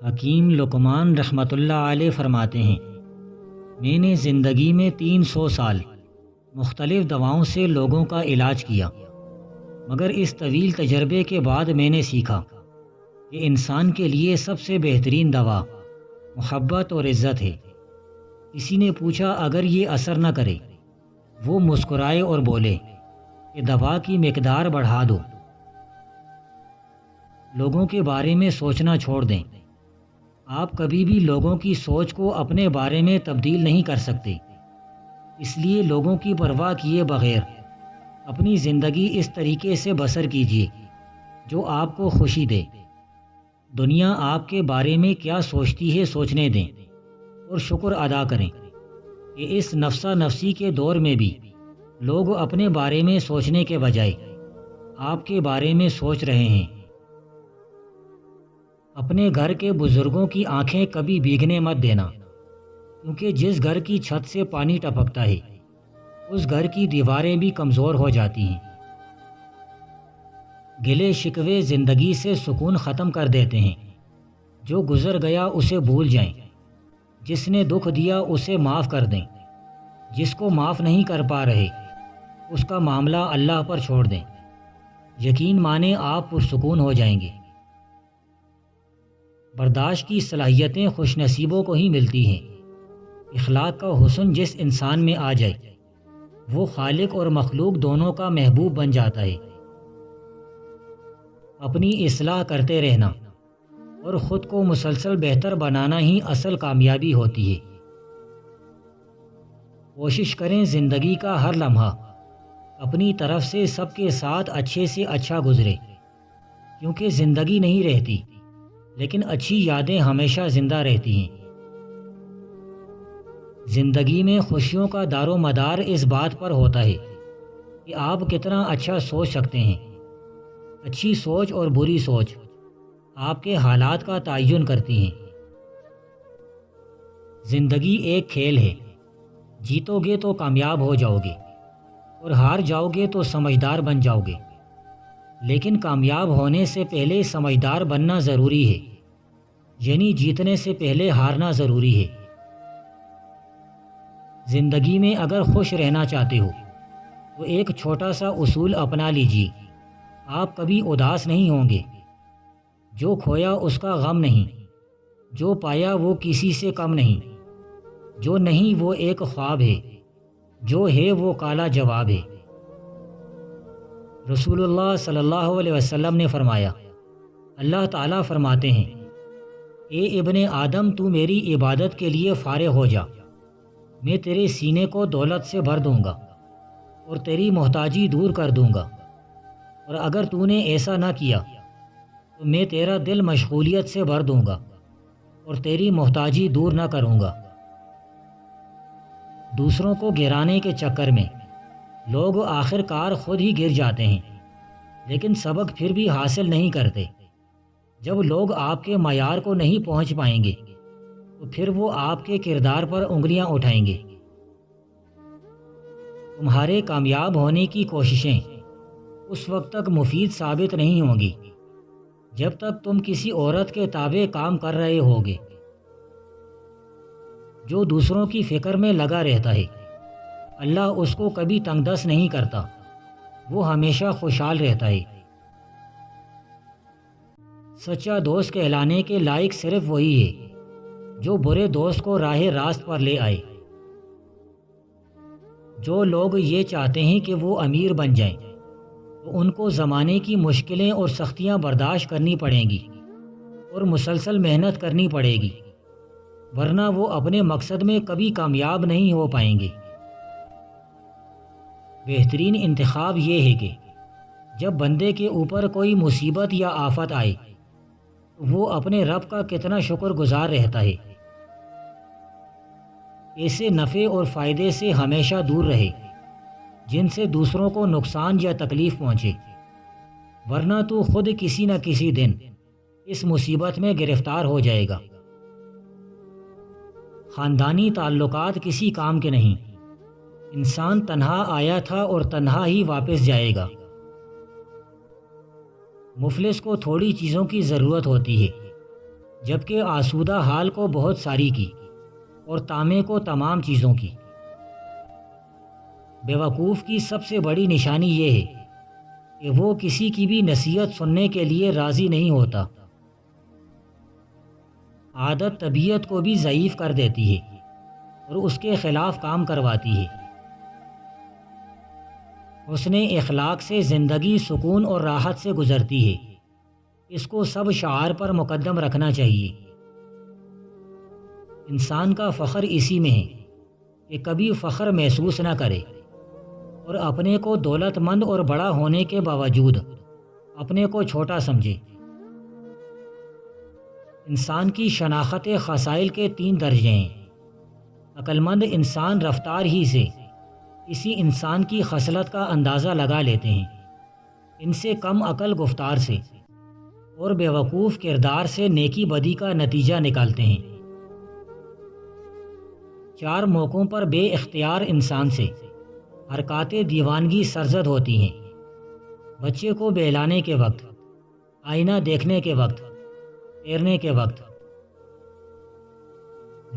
حکیم لقمان رحمۃ اللہ علیہ فرماتے ہیں، میں نے زندگی میں 300 سال مختلف دواؤں سے لوگوں کا علاج کیا، مگر اس طویل تجربے کے بعد میں نے سیکھا کہ انسان کے لیے سب سے بہترین دوا محبت اور عزت ہے۔ کسی نے پوچھا اگر یہ اثر نہ کرے؟ وہ مسکرائے اور بولے کہ دوا کی مقدار بڑھا دو۔ لوگوں کے بارے میں سوچنا چھوڑ دیں۔ آپ کبھی بھی لوگوں کی سوچ کو اپنے بارے میں تبدیل نہیں کر سکتے، اس لیے لوگوں کی پرواہ کیے بغیر اپنی زندگی اس طریقے سے بسر کیجیے جو آپ کو خوشی دے۔ دنیا آپ کے بارے میں کیا سوچتی ہے سوچنے دیں، اور شکر ادا کریں کہ اس نفسا نفسی کے دور میں بھی لوگ اپنے بارے میں سوچنے کے بجائے آپ کے بارے میں سوچ رہے ہیں۔ اپنے گھر کے بزرگوں کی آنکھیں کبھی بھیگنے مت دینا، کیونکہ جس گھر کی چھت سے پانی ٹپکتا ہے اس گھر کی دیواریں بھی کمزور ہو جاتی ہیں۔ گلے شکوے زندگی سے سکون ختم کر دیتے ہیں۔ جو گزر گیا اسے بھول جائیں، جس نے دکھ دیا اسے معاف کر دیں، جس کو معاف نہیں کر پا رہے اس کا معاملہ اللہ پر چھوڑ دیں۔ یقین مانیں آپ پرسکون ہو جائیں گے۔ برداشت کی صلاحیتیں خوش نصیبوں کو ہی ملتی ہیں۔ اخلاق کا حسن جس انسان میں آ جائے وہ خالق اور مخلوق دونوں کا محبوب بن جاتا ہے۔ اپنی اصلاح کرتے رہنا اور خود کو مسلسل بہتر بنانا ہی اصل کامیابی ہوتی ہے۔ کوشش کریں زندگی کا ہر لمحہ اپنی طرف سے سب کے ساتھ اچھے سے اچھا گزرے، کیونکہ زندگی نہیں رہتی لیکن اچھی یادیں ہمیشہ زندہ رہتی ہیں۔ زندگی میں خوشیوں کا دار و مدار اس بات پر ہوتا ہے کہ آپ کتنا اچھا سوچ سکتے ہیں۔ اچھی سوچ اور بری سوچ آپ کے حالات کا تعین کرتی ہیں۔ زندگی ایک کھیل ہے، جیتو گے تو کامیاب ہو جاؤ گے اور ہار جاؤ گے تو سمجھدار بن جاؤ گے، لیکن کامیاب ہونے سے پہلے سمجھدار بننا ضروری ہے، یعنی جیتنے سے پہلے ہارنا ضروری ہے۔ زندگی میں اگر خوش رہنا چاہتے ہو تو ایک چھوٹا سا اصول اپنا لیجیے، آپ کبھی اداس نہیں ہوں گے۔ جو کھویا اس کا غم نہیں، جو پایا وہ کسی سے کم نہیں، جو نہیں وہ ایک خواب ہے، جو ہے وہ کالا جواب ہے۔ رسول اللہ صلی اللہ علیہ وسلم نے فرمایا، اللہ تعالیٰ فرماتے ہیں، اے ابن آدم تو میری عبادت کے لیے فارغ ہو جا، میں تیرے سینے کو دولت سے بھر دوں گا اور تیری محتاجی دور کر دوں گا، اور اگر تو نے ایسا نہ کیا تو میں تیرا دل مشغولیت سے بھر دوں گا اور تیری محتاجی دور نہ کروں گا۔ دوسروں کو گرانے کے چکر میں لوگ آخر کار خود ہی گر جاتے ہیں، لیکن سبق پھر بھی حاصل نہیں کرتے۔ جب لوگ آپ کے معیار کو نہیں پہنچ پائیں گے تو پھر وہ آپ کے کردار پر انگلیاں اٹھائیں گے۔ تمہارے کامیاب ہونے کی کوششیں اس وقت تک مفید ثابت نہیں ہوں گی جب تک تم کسی عورت کے تابع کام کر رہے ہوگے۔ جو دوسروں کی فکر میں لگا رہتا ہے اللہ اس کو کبھی تنگ دست نہیں کرتا، وہ ہمیشہ خوشحال رہتا ہے۔ سچا دوست کہلانے کے لائق صرف وہی ہے جو برے دوست کو راہ راست پر لے آئے۔ جو لوگ یہ چاہتے ہیں کہ وہ امیر بن جائیں تو ان کو زمانے کی مشکلیں اور سختیاں برداشت کرنی پڑیں گی اور مسلسل محنت کرنی پڑے گی، ورنہ وہ اپنے مقصد میں کبھی کامیاب نہیں ہو پائیں گے۔ بہترین انتخاب یہ ہے کہ جب بندے کے اوپر کوئی مصیبت یا آفت آئے تو وہ اپنے رب کا کتنا شکر گزار رہتا ہے۔ ایسے نفع اور فائدے سے ہمیشہ دور رہے جن سے دوسروں کو نقصان یا تکلیف پہنچے، ورنہ تو خود کسی نہ کسی دن اس مصیبت میں گرفتار ہو جائے گا۔ خاندانی تعلقات کسی کام کے نہیں، انسان تنہا آیا تھا اور تنہا ہی واپس جائے گا۔ مفلس کو تھوڑی چیزوں کی ضرورت ہوتی ہے، جبکہ آسودہ حال کو بہت ساری کی اور طامع کو تمام چیزوں کی۔ بیوقوف کی سب سے بڑی نشانی یہ ہے کہ وہ کسی کی بھی نصیحت سننے کے لیے راضی نہیں ہوتا۔ عادت طبیعت کو بھی ضعیف کر دیتی ہے اور اس کے خلاف کام کرواتی ہے۔ حسن اخلاق سے زندگی سکون اور راحت سے گزرتی ہے، اس کو سب شعار پر مقدم رکھنا چاہیے۔ انسان کا فخر اسی میں ہے کہ کبھی فخر محسوس نہ کرے اور اپنے کو دولت مند اور بڑا ہونے کے باوجود اپنے کو چھوٹا سمجھے۔ انسان کی شناخت خصائل کے 3 درجے ہیں۔ عقل مند انسان رفتار ہی سے کسی انسان کی خصلت کا اندازہ لگا لیتے ہیں، ان سے کم عقل گفتار سے اور بیوقوف کردار سے نیکی بدی کا نتیجہ نکالتے ہیں۔ 4 موقعوں پر بے اختیار انسان سے حرکات دیوانگی سرزد ہوتی ہیں: بچے کو بہلانے کے وقت، آئینہ دیکھنے کے وقت، تیرنے کے وقت۔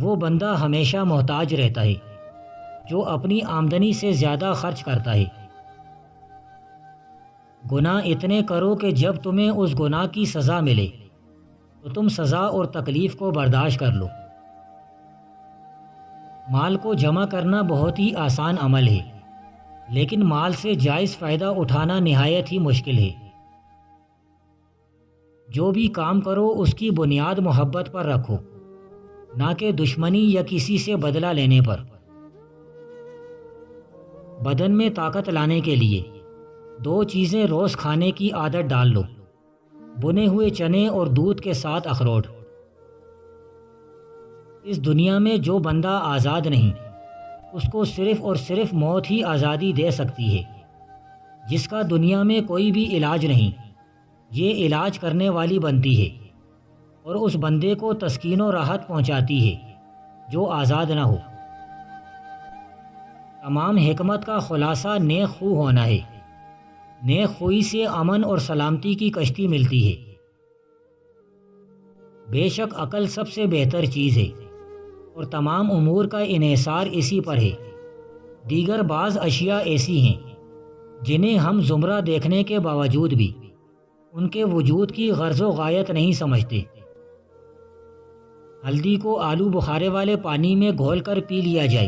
وہ بندہ ہمیشہ محتاج رہتا ہے جو اپنی آمدنی سے زیادہ خرچ کرتا ہے۔ گناہ اتنے کرو کہ جب تمہیں اس گناہ کی سزا ملے تو تم سزا اور تکلیف کو برداشت کر لو۔ مال کو جمع کرنا بہت ہی آسان عمل ہے، لیکن مال سے جائز فائدہ اٹھانا نہایت ہی مشکل ہے۔ جو بھی کام کرو اس کی بنیاد محبت پر رکھو، نہ کہ دشمنی یا کسی سے بدلہ لینے پر۔ بدن میں طاقت لانے کے لیے 2 چیزیں روز کھانے کی عادت ڈال لو: بنے ہوئے چنے اور دودھ کے ساتھ اخروٹ۔ اس دنیا میں جو بندہ آزاد نہیں، اس کو صرف اور صرف موت ہی آزادی دے سکتی ہے۔ جس کا دنیا میں کوئی بھی علاج نہیں، یہ علاج کرنے والی بنتی ہے اور اس بندے کو تسکین و راحت پہنچاتی ہے جو آزاد نہ ہو۔ تمام حکمت کا خلاصہ نیک خو ہونا ہے۔ نیک خوئی سے امن اور سلامتی کی کشتی ملتی ہے۔ بے شک عقل سب سے بہتر چیز ہے اور تمام امور کا انحصار اسی پر ہے۔ دیگر بعض اشیاء ایسی ہیں جنہیں ہم زمرہ دیکھنے کے باوجود بھی ان کے وجود کی غرض و غایت نہیں سمجھتے۔ ہلدی کو آلو بخارے والے پانی میں گھول کر پی لیا جائے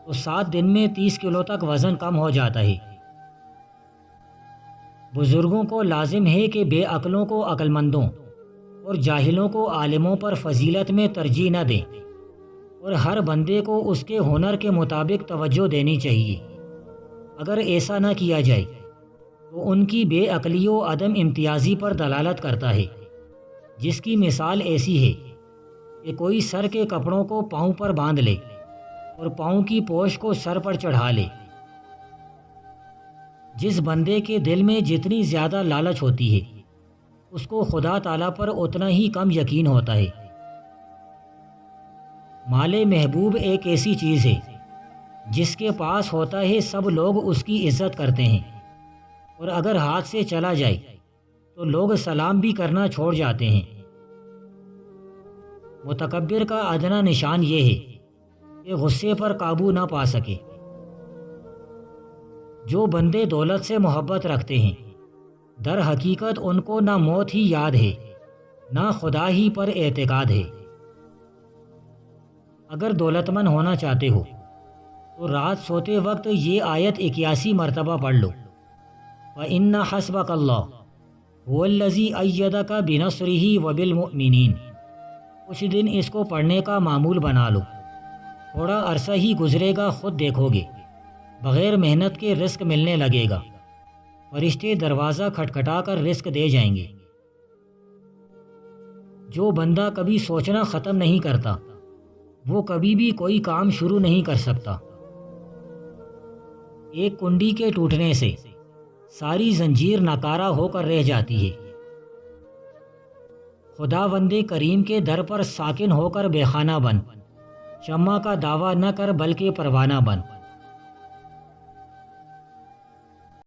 تو 7 دن میں 30 کلو تک وزن کم ہو جاتا ہے۔ بزرگوں کو لازم ہے کہ بے عقلوں کو عقل مندوں اور جاہلوں کو عالموں پر فضیلت میں ترجیح نہ دیں، اور ہر بندے کو اس کے ہنر کے مطابق توجہ دینی چاہیے۔ اگر ایسا نہ کیا جائے تو ان کی بے عقلی و عدم امتیازی پر دلالت کرتا ہے، جس کی مثال ایسی ہے کہ کوئی سر کے کپڑوں کو پاؤں پر باندھ لے اور پاؤں کی پوش کو سر پر چڑھا لے۔ جس بندے کے دل میں جتنی زیادہ لالچ ہوتی ہے، اس کو خدا تعالیٰ پر اتنا ہی کم یقین ہوتا ہے۔ مال محبوب ایک ایسی چیز ہے جس کے پاس ہوتا ہے سب لوگ اس کی عزت کرتے ہیں، اور اگر ہاتھ سے چلا جائے تو لوگ سلام بھی کرنا چھوڑ جاتے ہیں۔ متکبر کا ادنا نشان یہ ہے کہ غصے پر قابو نہ پا سکے۔ جو بندے دولت سے محبت رکھتے ہیں، در حقیقت ان کو نہ موت ہی یاد ہے، نہ خدا ہی پر اعتقاد ہے۔ اگر دولت مند ہونا چاہتے ہو تو رات سوتے وقت یہ آیت 81 مرتبہ پڑھ لو: فَإِنَّ حَسْبَكَ اللَّهُ هُوَ الَّذِي أَيَّدَكَ بِنَصْرِهِ وَبِالْمُؤْمِنِينَ۔ کچھ دن اس کو پڑھنے کا معمول بنا لو، تھوڑا عرصہ ہی گزرے گا، خود دیکھو گے بغیر محنت کے رزق ملنے لگے گا۔ فرشتے دروازہ کھٹکھٹا کر رزق دے جائیں گے۔ جو بندہ کبھی سوچنا ختم نہیں کرتا، وہ کبھی بھی کوئی کام شروع نہیں کر سکتا۔ ایک کنڈی کے ٹوٹنے سے ساری زنجیر ناکارہ ہو کر رہ جاتی ہے۔ خداوند کریم کے در پر ساکن ہو کر بے خانہ بن، شمع کا دعویٰ نہ کر بلکہ پروانہ بن۔